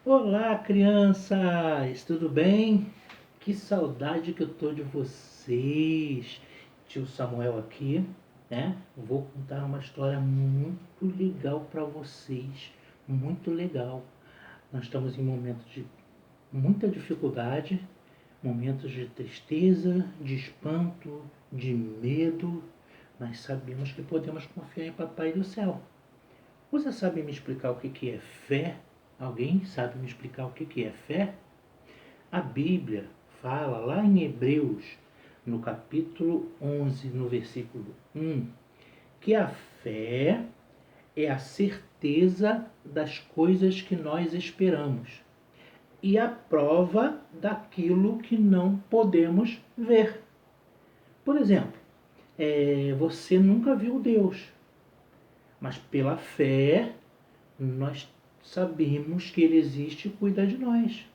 Olá, crianças! Tudo bem? Que saudade que eu tô de vocês! Tio Samuel aqui, né? Vou contar uma história muito legal para vocês. Muito legal. Nós estamos em momentos de muita dificuldade, momentos de tristeza, de espanto, de medo. Mas sabemos que podemos confiar em Papai do Céu. Você sabe me explicar o que é fé? Alguém sabe me explicar o que é fé? A Bíblia fala lá em Hebreus, no capítulo 11, no versículo 1, que a fé é a certeza das coisas que nós esperamos e a prova daquilo que não podemos ver. Por exemplo, você nunca viu Deus, mas pela fé nós sabemos que Ele existe e cuida de nós.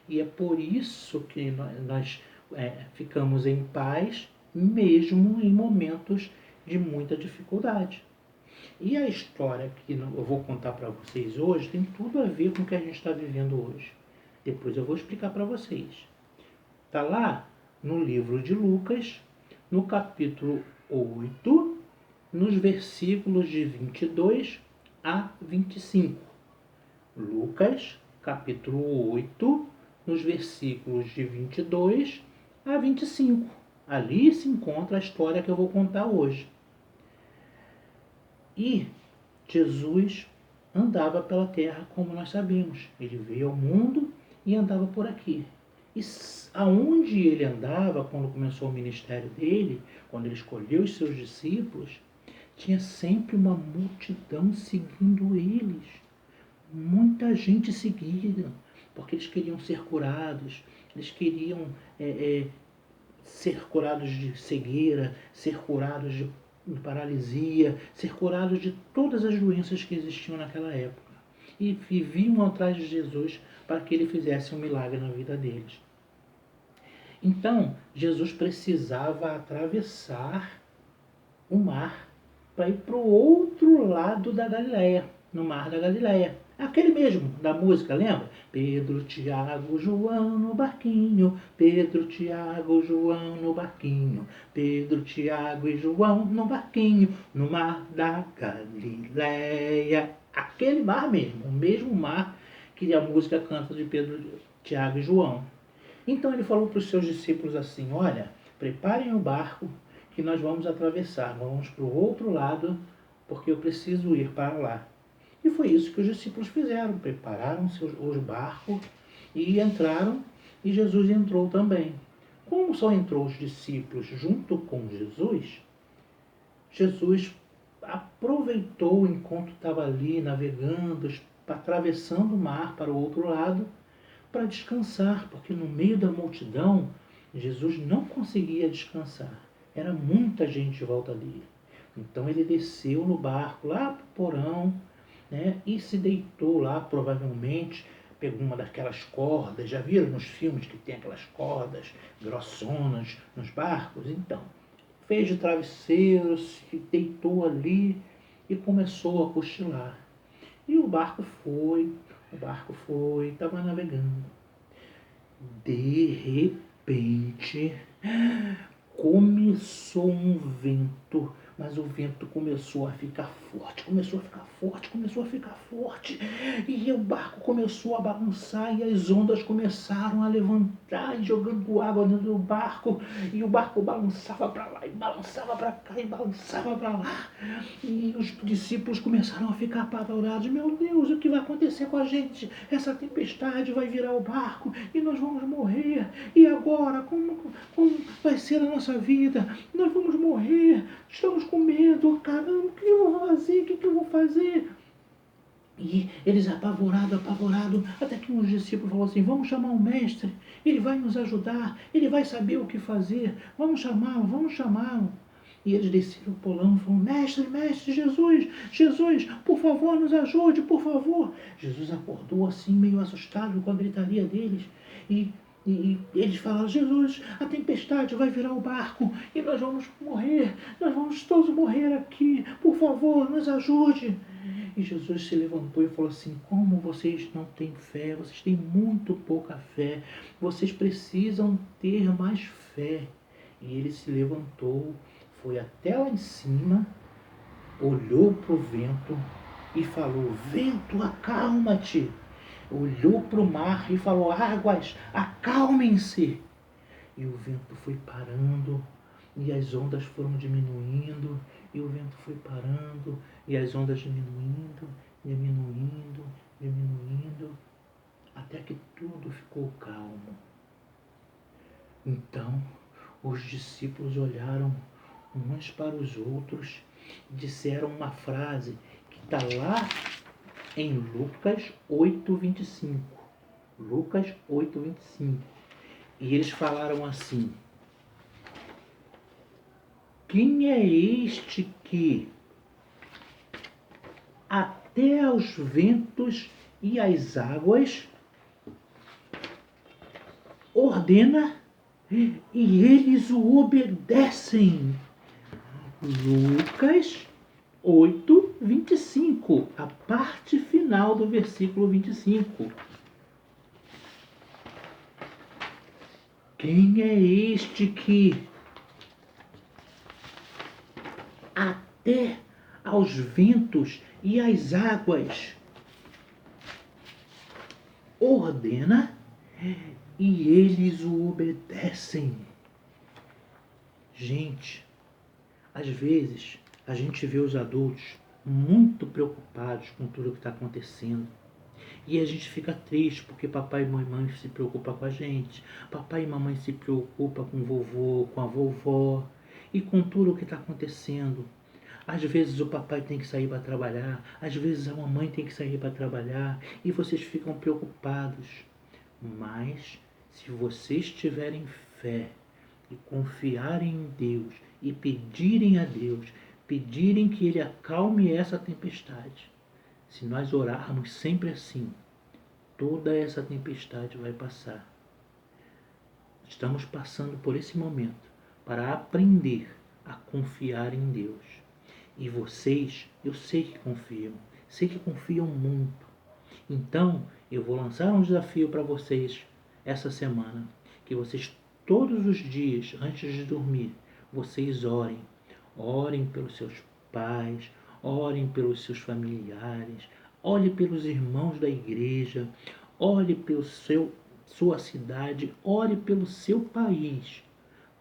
E é por isso que nós ficamos em paz, mesmo em momentos de muita dificuldade. E a história que eu vou contar para vocês hoje tem tudo a ver com o que a gente está vivendo hoje. Depois eu vou explicar para vocês. Está lá no livro de Lucas, no capítulo 8, nos versículos de 22 a 25. Lucas, capítulo 8, nos versículos de 22 a 25. Ali se encontra a história que eu vou contar hoje. E Jesus andava pela terra, como nós sabemos. Ele veio ao mundo e andava por aqui. E aonde ele andava, quando começou o ministério dele, quando ele escolheu os seus discípulos, tinha sempre uma multidão seguindo eles. Muita gente seguia, porque eles queriam ser curados, eles queriam ser curados de cegueira, ser curados de paralisia, ser curados de todas as doenças que existiam naquela época. E viviam atrás de Jesus para que ele fizesse um milagre na vida deles. Então, Jesus precisava atravessar o mar para ir para o outro lado da Galileia, no mar da Galileia. Aquele mesmo da música, lembra? Pedro, Tiago, João no barquinho, Pedro, Tiago, João no barquinho, Pedro, Tiago e João no barquinho, no mar da Galileia. Aquele mar mesmo, o mesmo mar que a música canta de Pedro, Tiago e João. Então ele falou para os seus discípulos assim: olha, preparem o barco que nós vamos atravessar, vamos para o outro lado, porque eu preciso ir para lá. E foi isso que os discípulos fizeram, prepararam os barcos e entraram, e Jesus entrou também. Como só entrou os discípulos junto com Jesus, Jesus aproveitou enquanto estava ali navegando, atravessando o mar para o outro lado, para descansar, porque no meio da multidão, Jesus não conseguia descansar. Era muita gente de volta dele. Então ele desceu no barco lá para o porão, né, e se deitou lá, provavelmente, pegou uma daquelas cordas. Já viram nos filmes que tem aquelas cordas grossonas nos barcos? Então, fez de travesseiro, se deitou ali e começou a cochilar. E o barco foi, estava navegando. De repente, começou um vento, mas o vento começou a ficar forte, e o barco começou a balançar e as ondas começaram a levantar, jogando água dentro do barco, e o barco balançava para lá e balançava para cá e balançava para lá, e os discípulos começaram a ficar apavorados. Meu Deus, o que vai acontecer com a gente? Essa tempestade vai virar o barco e nós vamos morrer. E agora, como vai ser a nossa vida? Nós vamos morrer, estamos com medo, caramba, o que eu vou fazer? O que eu vou fazer? E eles apavorados, até que um discípulo falou assim: vamos chamar o mestre, ele vai nos ajudar, ele vai saber o que fazer, vamos chamá-lo. E eles desceram o porão e falaram: mestre, Jesus, por favor, nos ajude, por favor. Jesus acordou assim, meio assustado com a gritaria deles, e eles falaram: Jesus, a tempestade vai virar o barco e nós vamos morrer, nós vamos todos morrer aqui, por favor, nos ajude. E Jesus se levantou e falou assim: como vocês não têm fé? Vocês têm muito pouca fé. Vocês precisam ter mais fé. E ele se levantou, foi até lá em cima, olhou para o vento e falou: vento, acalma-te. Olhou para o mar e falou: águas, acalmem-se. E o vento foi parando, e as ondas foram diminuindo, e o vento foi parando, e as ondas diminuindo, diminuindo, diminuindo, até que tudo ficou calmo. Então, os discípulos olharam uns para os outros e disseram uma frase que está lá em Lucas 8:25. Lucas 8:25. E eles falaram assim: quem é este que até aos ventos e às águas ordena e eles o obedecem? Lucas 8:25, a parte final do versículo 25. Quem é este que até aos ventos e às águas ordena e eles o obedecem? Gente, às vezes a gente vê os adultos muito preocupados com tudo que está acontecendo. E a gente fica triste porque papai e mamãe se preocupam com a gente. Papai e mamãe se preocupam com o vovô, com a vovó e com tudo o que está acontecendo. Às vezes o papai tem que sair para trabalhar, às vezes a mamãe tem que sair para trabalhar e vocês ficam preocupados. Mas se vocês tiverem fé e confiarem em Deus e pedirem a Deus, pedirem que Ele acalme essa tempestade, se nós orarmos sempre assim, toda essa tempestade vai passar. Estamos passando por esse momento para aprender a confiar em Deus. E vocês, eu sei que confiam muito. Então, eu vou lançar um desafio para vocês essa semana, que vocês todos os dias, antes de dormir, vocês orem. Orem pelos seus pais, orem pelos seus familiares, ore pelos irmãos da igreja, ore pela sua cidade, ore pelo seu país,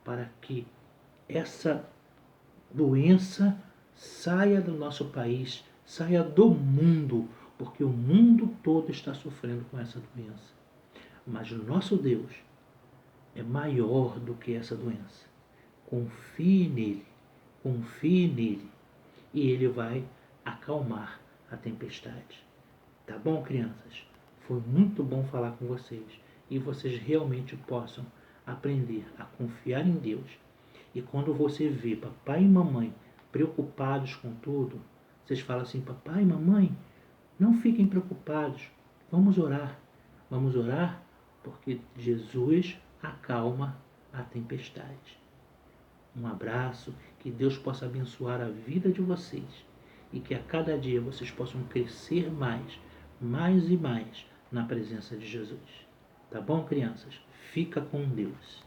para que essa doença saia do nosso país, saia do mundo, porque o mundo todo está sofrendo com essa doença. Mas o nosso Deus é maior do que essa doença. Confie nele, e ele vai acalmar a tempestade. Tá bom, crianças? Foi muito bom falar com vocês e vocês realmente possam aprender a confiar em Deus. E quando você vê papai e mamãe preocupados com tudo, vocês falam assim: papai e mamãe, não fiquem preocupados, vamos orar. Vamos orar porque Jesus acalma a tempestade. Um abraço, que Deus possa abençoar a vida de vocês e que a cada dia vocês possam crescer mais e mais na presença de Jesus. Tá bom, crianças? Fica com Deus.